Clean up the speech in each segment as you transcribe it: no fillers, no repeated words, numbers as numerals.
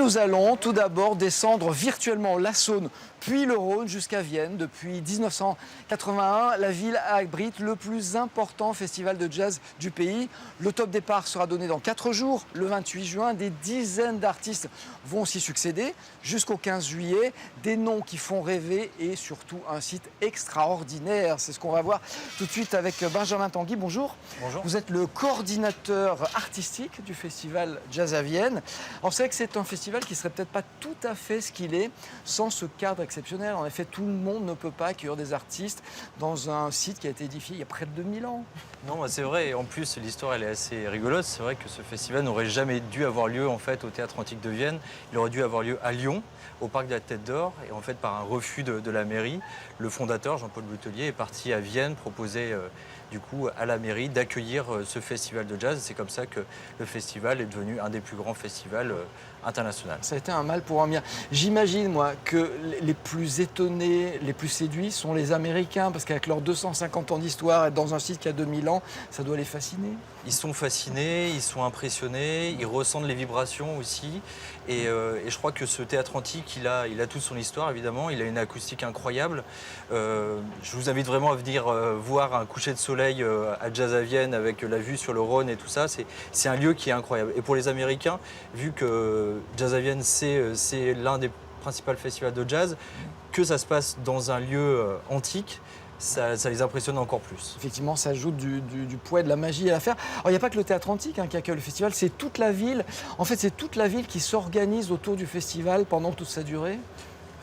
nous allons tout d'abord descendre virtuellement la Saône, puis le Rhône jusqu'à Vienne. Depuis 1981, la ville abrite le plus important festival de jazz du pays. Le top départ sera donné dans 4 jours, le 28 juin. Des dizaines d'artistes vont s'y succéder jusqu'au 15 juillet. Des noms qui font rêver et surtout un site extraordinaire. C'est ce qu'on va voir tout de suite avec Benjamin Tanguy. Bonjour. Bonjour. Vous êtes le coordinateur artistique du festival Jazz à Vienne. On sait que c'est un festival qui ne serait peut-être pas tout à fait ce qu'il est sans ce cadre exceptionnel. En effet, tout le monde ne peut pas accueillir des artistes dans un site qui a été édifié il y a près de 2000 ans. Non, c'est vrai. Et en plus, l'histoire, elle est assez rigolote. C'est vrai que ce festival n'aurait jamais dû avoir lieu en fait au Théâtre Antique de Vienne. Il aurait dû avoir lieu à Lyon, au Parc de la Tête d'Or. Et en fait, par un refus de la mairie, le fondateur, Jean-Paul Boutelier, est parti à Vienne proposer du coup à la mairie d'accueillir ce festival de jazz. C'est comme ça que le festival est devenu un des plus grands festivals internationaux. Ça a été un mal pour un bien. J'imagine, moi, que les plus étonnés, les plus séduits sont les Américains, parce qu'avec leurs 250 ans d'histoire, être dans un site qui a 2000 ans, ça doit les fasciner. Ils sont fascinés, ils sont impressionnés, ils ressentent les vibrations aussi. Et je crois que ce théâtre antique, il a toute son histoire, évidemment. Il a une acoustique incroyable. Je vous invite vraiment à venir voir un coucher de soleil à Jazz à Vienne avec la vue sur le Rhône et tout ça. C'est un lieu qui est incroyable. Et pour les Américains, vu que Jazz à Vienne, c'est l'un des principaux festivals de jazz, que ça se passe dans un lieu antique, ça les impressionne encore plus. Effectivement, ça ajoute du poids et de la magie à l'affaire. Alors, il n'y a pas que le théâtre antique qui accueille le festival, c'est toute la ville. En fait, c'est toute la ville qui s'organise autour du festival pendant toute sa durée.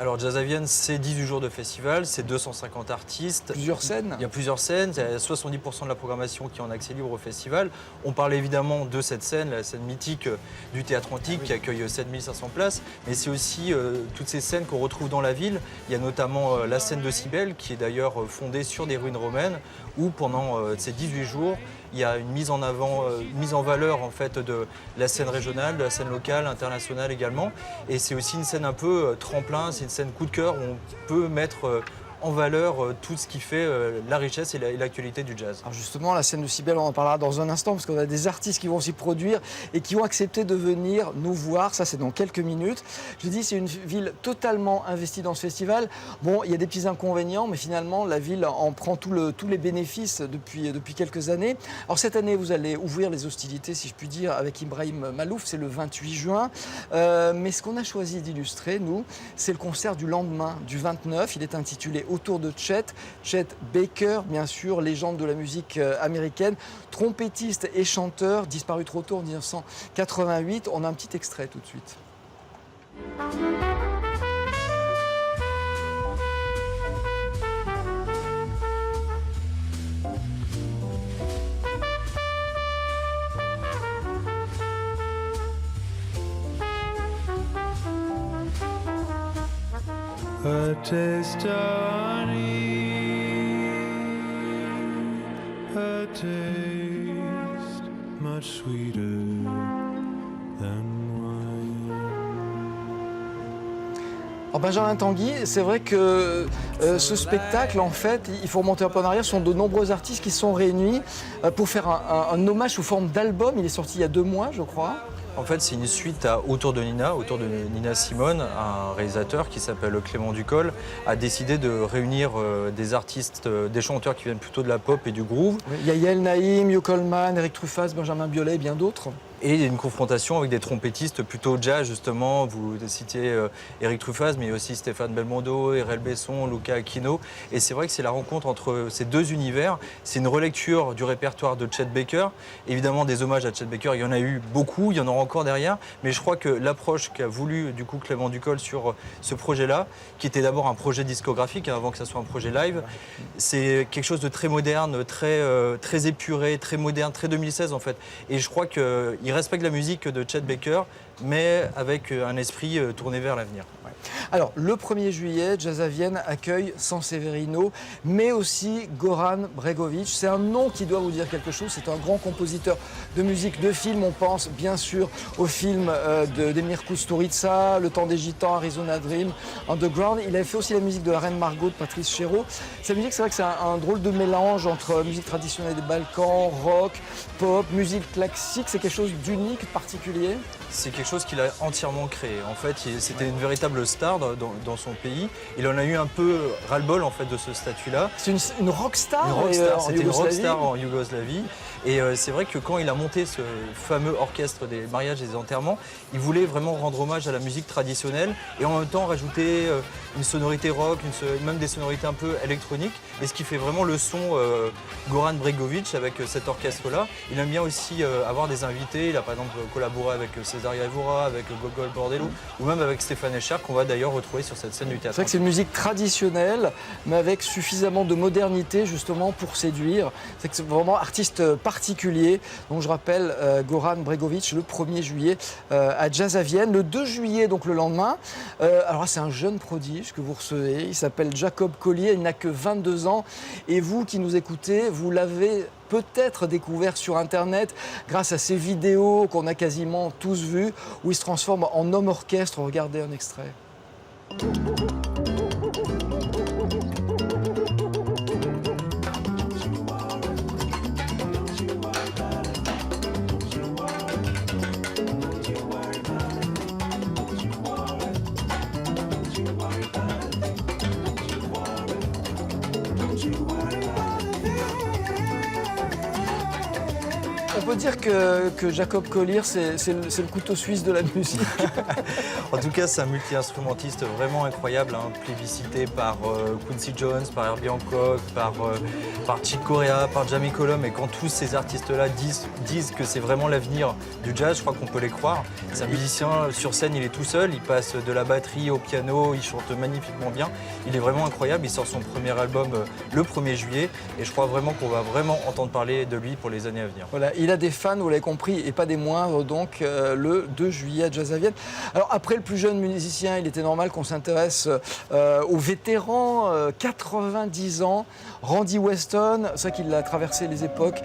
Alors Jazz à Vienne, c'est 18 jours de festival, c'est 250 artistes. Plusieurs scènes. Il y a plusieurs scènes, il y a 70% de la programmation qui est en accès libre au festival. On parle évidemment de cette scène, la scène mythique du Théâtre Antique qui accueille 7500 places, mais c'est aussi toutes ces scènes qu'on retrouve dans la ville. Il y a notamment la scène de Cybèle qui est d'ailleurs fondée sur des ruines romaines où pendant ces 18 jours, il y a une mise en avant, une mise en valeur en fait de la scène régionale, de la scène locale, internationale également. Et c'est aussi une scène un peu tremplin, c'est une scène coup de cœur où on peut mettre en valeur tout ce qui fait la richesse et l'actualité du jazz. Alors justement, la scène de Cybèle, on en parlera dans un instant parce qu'on a des artistes qui vont s'y produire et qui ont accepté de venir nous voir. Ça, c'est dans quelques minutes. Je dis, c'est une ville totalement investie dans ce festival. Bon, il y a des petits inconvénients, mais finalement, la ville en prend tous les bénéfices depuis quelques années. Alors cette année, vous allez ouvrir les hostilités, si je puis dire, avec Ibrahim Malouf. C'est le 28 juin. Mais ce qu'on a choisi d'illustrer, nous, c'est le concert du lendemain, du 29. Il est intitulé Autour de Chet Baker, bien sûr, légende de la musique américaine, trompettiste et chanteur, disparu trop tôt en 1988. On a un petit extrait tout de suite. A taste of honey, a taste much sweeter than wine. Alors Benjamin Tanguy, c'est vrai que ce spectacle, en fait, il faut remonter un peu en arrière, ce sont de nombreux artistes qui sont réunis pour faire un hommage sous forme d'album. Il est sorti il y a 2 mois, je crois. En fait, c'est une suite à Autour de Nina Simone, un réalisateur qui s'appelle Clément Ducol, a décidé de réunir des artistes, des chanteurs qui viennent plutôt de la pop et du groove. Il y a Yael Naïm, Hugh Coleman, Eric Truffaz, Benjamin Biolay et bien d'autres. Et il y a une confrontation avec des trompettistes plutôt jazz, justement. Vous citiez Eric Truffaz, mais il y a aussi Stéphane Belmondo, Erel Besson, Luca Aquino. Et c'est vrai que c'est la rencontre entre ces deux univers. C'est une relecture du répertoire de Chet Baker. Évidemment, des hommages à Chet Baker, il y en a eu beaucoup, il y en aura encore derrière. Mais je crois que l'approche qu'a voulu du coup Clément Ducol sur ce projet-là, qui était d'abord un projet discographique, avant que ça soit un projet live, c'est quelque chose de très moderne, très épuré, très moderne, très 2016 en fait. Et je crois qu'il respecte la musique de Chet Baker, mais avec un esprit tourné vers l'avenir. Ouais. Alors, le 1er juillet, Jazz à Vienne accueille Sanseverino, mais aussi Goran Bregović. C'est un nom qui doit vous dire quelque chose. C'est un grand compositeur de musique de film. On pense bien sûr au film d'Emir Kusturica, Le Temps des Gitans, Arizona Dream, Underground. Il avait fait aussi la musique de La Reine Margot de Patrice Chéreau. Sa musique, c'est vrai que c'est un drôle de mélange entre musique traditionnelle des Balkans, rock, pop, musique classique. C'est quelque chose d'unique, de particulier. C'est quelque chose qu'il a entièrement créé. En fait, c'était une véritable star dans son pays. Il en a eu un peu ras-le-bol en fait de ce statut-là. C'est une rockstar. C'était une rockstar en Yougoslavie. Et c'est vrai que quand il a monté ce fameux orchestre des mariages et des enterrements, il voulait vraiment rendre hommage à la musique traditionnelle et en même temps rajouter une sonorité rock, même des sonorités un peu électroniques. Et ce qui fait vraiment le son Goran Bregović avec cet orchestre-là. Il aime bien aussi avoir des invités. Il a par exemple collaboré avec Cesaria Evora, avec Gogol Bordello ou même avec Stéphane Escher qu'on va d'ailleurs retrouver sur cette scène du théâtre. C'est vrai que c'est une musique traditionnelle mais avec suffisamment de modernité justement pour séduire. C'est vraiment artiste particulier. Donc je rappelle Goran Bregović le 1er juillet à Jazz à Vienne. Le 2 juillet, donc le lendemain, alors c'est un jeune prodige que vous recevez. Il s'appelle Jacob Collier, il n'a que 22 ans. Et vous qui nous écoutez, vous l'avez peut-être découvert sur Internet grâce à ces vidéos qu'on a quasiment tous vues où il se transforme en homme orchestre. Regardez un extrait. On peut dire que Jacob Collier, c'est le couteau suisse de la musique. En tout cas, c'est un multi-instrumentiste vraiment incroyable, hein, plébiscité par Quincy Jones, par Herbie Hancock, par Chick Corea, par Jamie Cullum. Et quand tous ces artistes-là disent que c'est vraiment l'avenir du jazz, je crois qu'on peut les croire. C'est un musicien, sur scène, il est tout seul, il passe de la batterie au piano, il chante magnifiquement bien. Il est vraiment incroyable, il sort son premier album le 1er juillet. Et je crois vraiment qu'on va vraiment entendre parler de lui pour les années à venir. Voilà, il a des fans, vous l'avez compris, et pas des moindres, donc le 2 juillet à Jazz à Vienne. Alors après le plus jeune musicien, il était normal qu'on s'intéresse aux vétérans, 90 ans, Randy Weston. C'est vrai qu'il a traversé les époques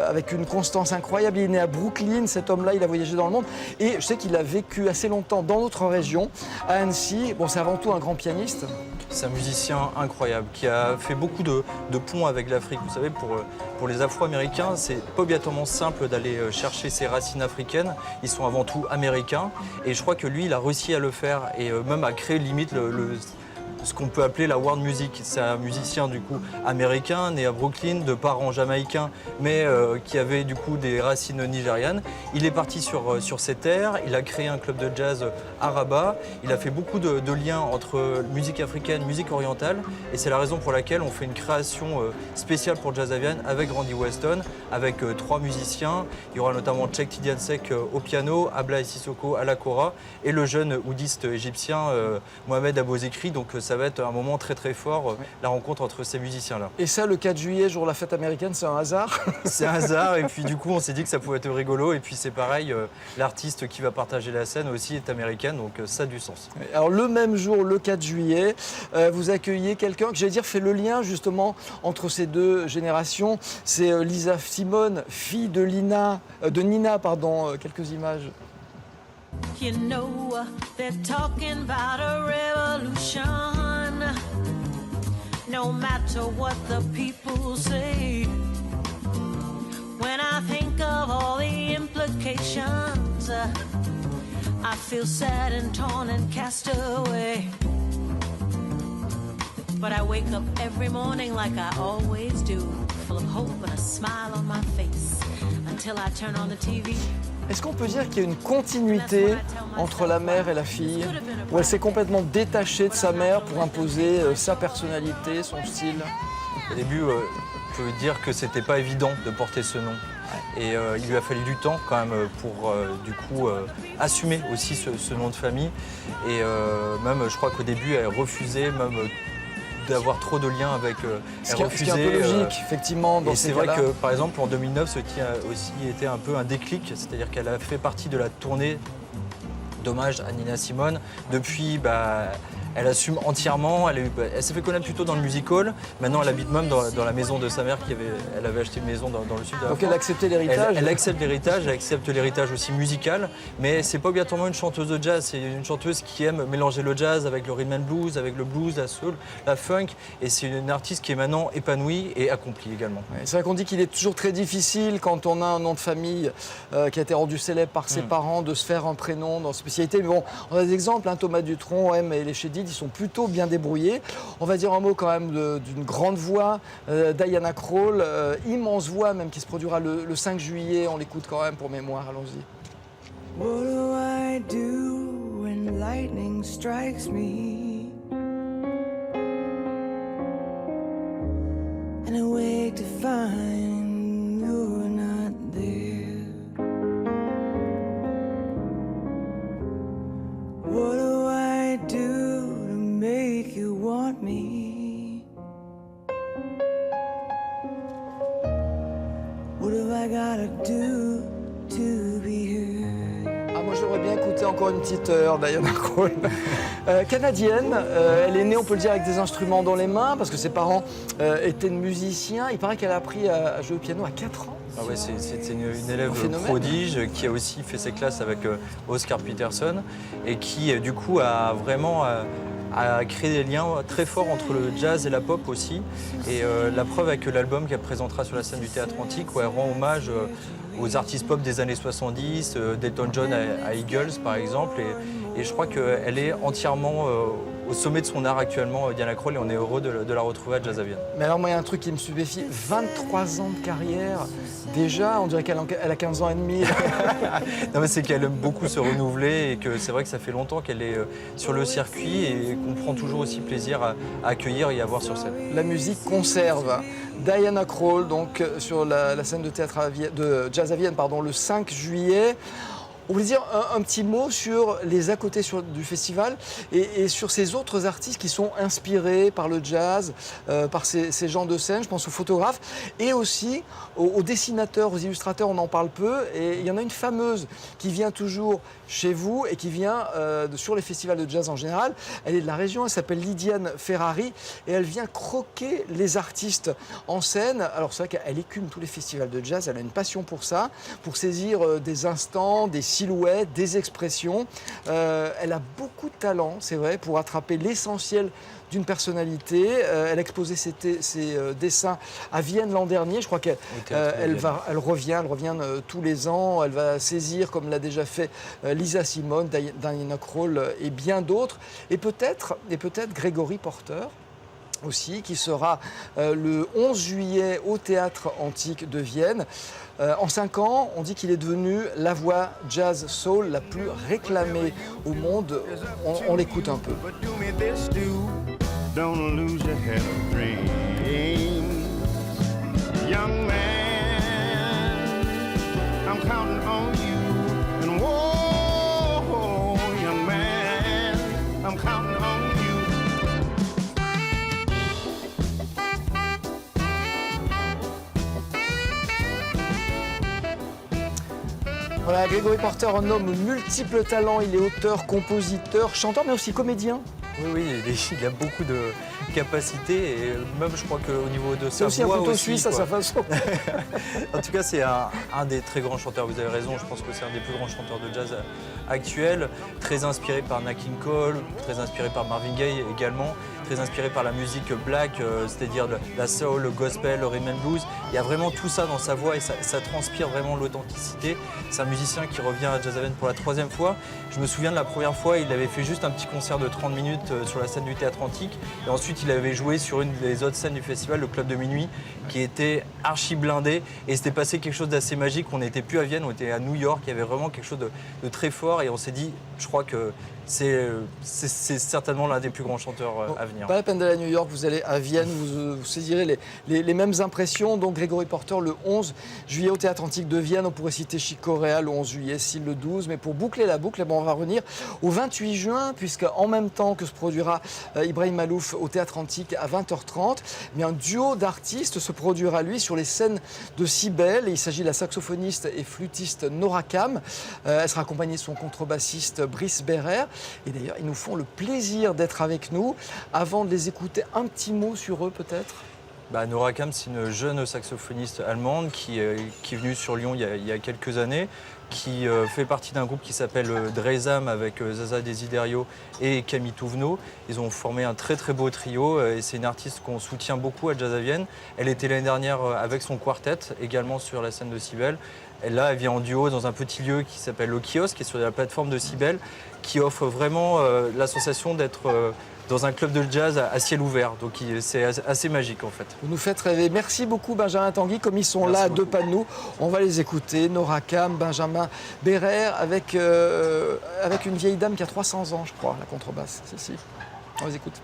avec une constance incroyable. Il est né à Brooklyn, cet homme-là, il a voyagé dans le monde. Et je sais qu'il a vécu assez longtemps dans notre région, à Annecy. Bon, c'est avant tout un grand pianiste. C'est un musicien incroyable qui a fait beaucoup de ponts avec l'Afrique. Vous savez, pour les Afro-Américains, c'est pas obligatoirement simple d'aller chercher ses racines africaines. Ils sont avant tout américains. Et je crois que lui, il a réussi à le faire et même à créer limite ce qu'on peut appeler la world music. C'est un musicien du coup américain, né à Brooklyn, de parents jamaïcains, mais qui avait du coup des racines nigérianes. Il est parti sur ces terres, il a créé un club de jazz à Rabat. Il a fait beaucoup de liens entre musique africaine, musique orientale, et c'est la raison pour laquelle on fait une création spéciale pour Jazz à Vienne avec Randy Weston, avec 3 musiciens. Il y aura notamment Cheikh Tidiansek au piano, Ablaye Sissoko à la kora, et le jeune oudiste égyptien Mohamed Abou-Zekri. Donc ça va être un moment très très fort, la rencontre entre ces musiciens-là. Et ça, le 4 juillet, jour de la fête américaine, c'est un hasard? C'est un hasard, et puis du coup on s'est dit que ça pouvait être rigolo, et puis c'est pareil, l'artiste qui va partager la scène aussi est américaine, donc ça a du sens. Alors le même jour, le 4 juillet, vous accueillez quelqu'un que j'allais dire fait le lien justement entre ces deux générations. C'est Lisa Simone, fille de Nina, quelques images. You know, they're talking about a revolution. No matter what the people say. When I think of all the implications, I feel sad and torn and cast away. But I wake up every morning like I always do, full of hope and a smile on my face, until I turn on the TV. Est-ce qu'on peut dire qu'il y a une continuité entre la mère et la fille, où elle s'est complètement détachée de sa mère pour imposer sa personnalité, son style? Au début, on peut dire que c'était pas évident de porter ce nom. Et il lui a fallu du temps quand même pour du coup assumer aussi ce nom de famille. Et même, je crois qu'au début, elle refusait même d'avoir trop de liens avec ce qui est un peu logique, effectivement, dans et ces c'est vrai cas-là. que, par exemple, en 2009, ce qui a aussi été un peu un déclic, c'est-à-dire qu'elle a fait partie de la tournée d'hommage à Nina Simone. Depuis, Elle assume entièrement. Elle s'est fait connaître plutôt dans le music hall. Maintenant, elle habite même dans la maison de sa mère elle avait acheté une maison dans le sud de la Donc France. elle a accepté l'héritage. Elle accepte l'héritage, elle accepte l'héritage aussi musical, mais c'est pas obligatoirement une chanteuse de jazz, c'est une chanteuse qui aime mélanger le jazz avec le rhythm and blues, avec le blues, la soul, la funk, et c'est une artiste qui est maintenant épanouie et accomplie également. Ouais, c'est vrai qu'on dit qu'il est toujours très difficile quand on a un nom de famille qui a été rendu célèbre par ses parents de se faire un prénom dans spécialité. Mais bon, on a des exemples, hein, Thomas Dutronc, M et les Chédid, ils sont plutôt bien débrouillés. On va dire un mot quand même d'une grande voix, Diana Krall, immense voix même qui se produira le 5 juillet. On l'écoute quand même pour mémoire, allons-y. What do I do when lightning strikes me? And I wake to find you're not there. What do I do to make you want me? What have I gotta do to be heard? Ah, moi j'aimerais bien écouter encore une petite heure Diana Krall. Canadienne, elle est née, on peut le dire, avec des instruments dans les mains parce que ses parents étaient musiciens. Il paraît qu'elle a appris à jouer au piano à 4 ans. Ah ouais, c'est une élève Phénomène. prodige qui a aussi fait ses classes avec Oscar Peterson et qui du coup a vraiment a créé des liens très forts entre le jazz et la pop aussi. Et la preuve avec l'album qu'elle présentera sur la scène du Théâtre Antique où elle rend hommage aux artistes pop des années 70, d'Elton John à Eagles par exemple. Et je crois qu'elle est entièrement au sommet de son art actuellement, Diana Krall, et on est heureux de la retrouver à Jazz à Vienne. Mais alors moi il y a un truc qui me stupéfie, 23 ans de carrière, déjà on dirait qu'elle a 15 ans et demi. Non, mais c'est qu'elle aime beaucoup se renouveler et que c'est vrai que ça fait longtemps qu'elle est sur le circuit et qu'on prend toujours aussi plaisir à accueillir et à voir sur scène. La musique conserve. Diana Krall, donc sur la scène de théâtre de Jazz à Vienne, pardon, le 5 juillet. On voulait dire un petit mot sur les à côté du festival et sur ces autres artistes qui sont inspirés par le jazz, par ces genres de scène. Je pense aux photographes et aussi aux dessinateurs, aux illustrateurs, on en parle peu. Et il y en a une fameuse qui vient toujours chez vous et qui vient sur les festivals de jazz en général. Elle est de la région, elle s'appelle Lydiane Ferrari et elle vient croquer les artistes en scène. Alors c'est vrai qu'elle écume tous les festivals de jazz, elle a une passion pour ça, pour saisir des instants, des silhouettes, des expressions. Elle a beaucoup de talent, c'est vrai, pour attraper l'essentiel d'une personnalité. Elle a exposé ses dessins à Vienne l'an dernier. Je crois qu'elle revient tous les ans. Elle va saisir, comme l'a déjà fait Lisa Simone, Diana Krall et bien d'autres. Et peut-être Gregory Porter aussi, qui sera le 11 juillet au Théâtre Antique de Vienne. En 5 ans, on dit qu'il est devenu la voix jazz soul la plus réclamée au monde. On l'écoute un peu. But do me this, don't lose your head of dreams. Young man, I'm counting on you. And whoa, young man, I'm counting on you. Voilà, Gregory Porter, un homme multiples talents. Il est auteur, compositeur, chanteur, mais aussi comédien. Oui, il a beaucoup de capacités et même je crois qu'au niveau de C'est sa aussi un voix couteau aussi, suisse à quoi. sa façon. En tout cas, c'est un des très grands chanteurs, vous avez raison, je pense que c'est un des plus grands chanteurs de jazz actuels, très inspiré par Nat King Cole, très inspiré par Marvin Gaye également, très inspiré par la musique black, c'est-à-dire la soul, le gospel, le rhythm and blues. Il y a vraiment tout ça dans sa voix et ça transpire vraiment l'authenticité. C'est un musicien qui revient à Jazz à Vienne pour la 3e fois. Je me souviens de la première fois, il avait fait juste un petit concert de 30 minutes sur la scène du Théâtre Antique. Et ensuite, il avait joué sur une des autres scènes du festival, le Club de Minuit, qui était archi blindé. Et c'était passé quelque chose d'assez magique. On n'était plus à Vienne, on était à New York. Il y avait vraiment quelque chose de très fort. Et on s'est dit, je crois que c'est certainement l'un des plus grands chanteurs à venir. Pas la peine d'aller à New York, vous allez à Vienne, vous saisirez les mêmes impressions. Donc Gregory Porter le 11 juillet au Théâtre Antique de Vienne. On pourrait citer Chick Corea le 11 juillet, Syl le 12. Mais pour boucler la boucle, on va revenir au 28 juin, puisque en même temps que se produira Ibrahim Malouf au Théâtre Antique à 20h30, un duo d'artistes se produira lui sur les scènes de Cybèle. Il s'agit de la saxophoniste et flûtiste Nora Kam. Elle sera accompagnée de son contrebassiste Brice Berrer. Et d'ailleurs, ils nous font le plaisir d'être avec nous. Avant de les écouter, un petit mot sur eux peut-être? Nora Kam, c'est une jeune saxophoniste allemande qui est venue sur Lyon il y a quelques années, qui fait partie d'un groupe qui s'appelle Dreisam avec Zaza Desiderio et Camille Touvenot. Ils ont formé un très très beau trio et c'est une artiste qu'on soutient beaucoup à Jazz à Vienne. Elle était l'année dernière avec son quartet, également sur la scène de Cybèle. Et là, elle vient en duo dans un petit lieu qui s'appelle le Kiosque, qui est sur la plateforme de Cybèle, qui offre vraiment la sensation d'être dans un club de jazz à ciel ouvert. Donc c'est assez magique en fait. Vous nous faites rêver. Merci beaucoup Benjamin Tanguy. Comme ils sont là à deux pas de nous, on va les écouter. Nora Kam, Benjamin Bérère, avec une vieille dame qui a 300 ans, je crois, la contrebasse. Si. On les écoute.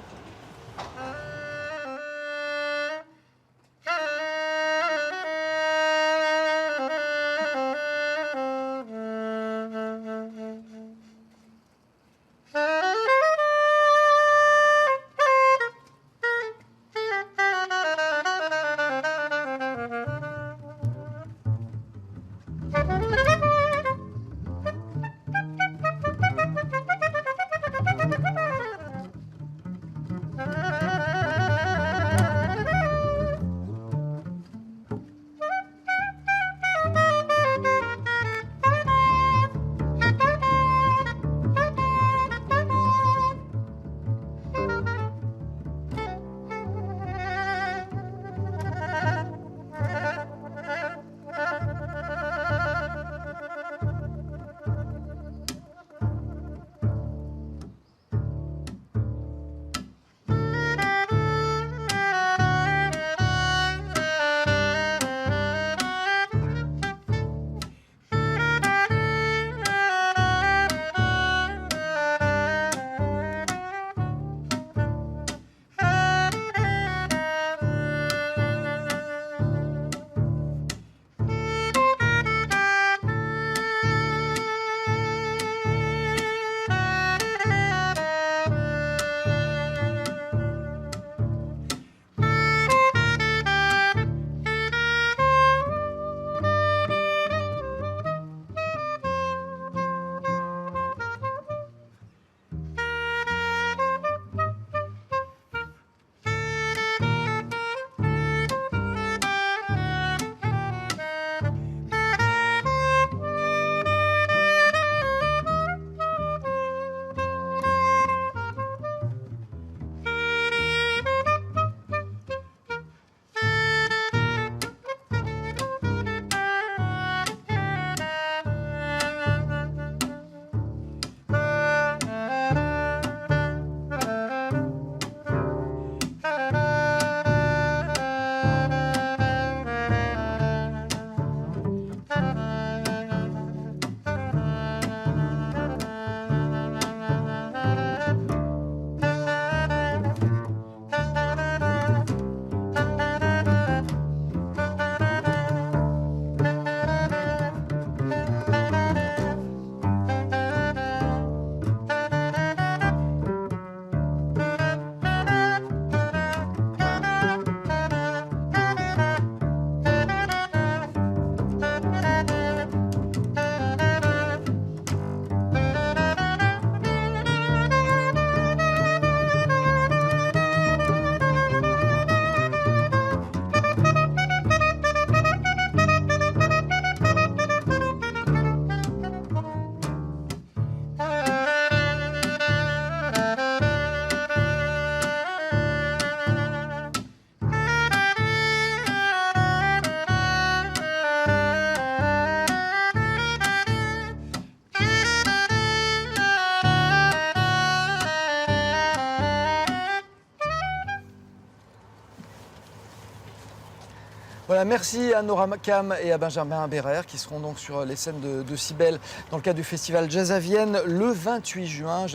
Voilà, merci à Nora Kam et à Benjamin Bérère qui seront donc sur les scènes de Cybèle dans le cadre du festival Jazz à Vienne le 28 juin.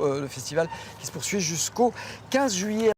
Le festival qui se poursuit jusqu'au 15 juillet.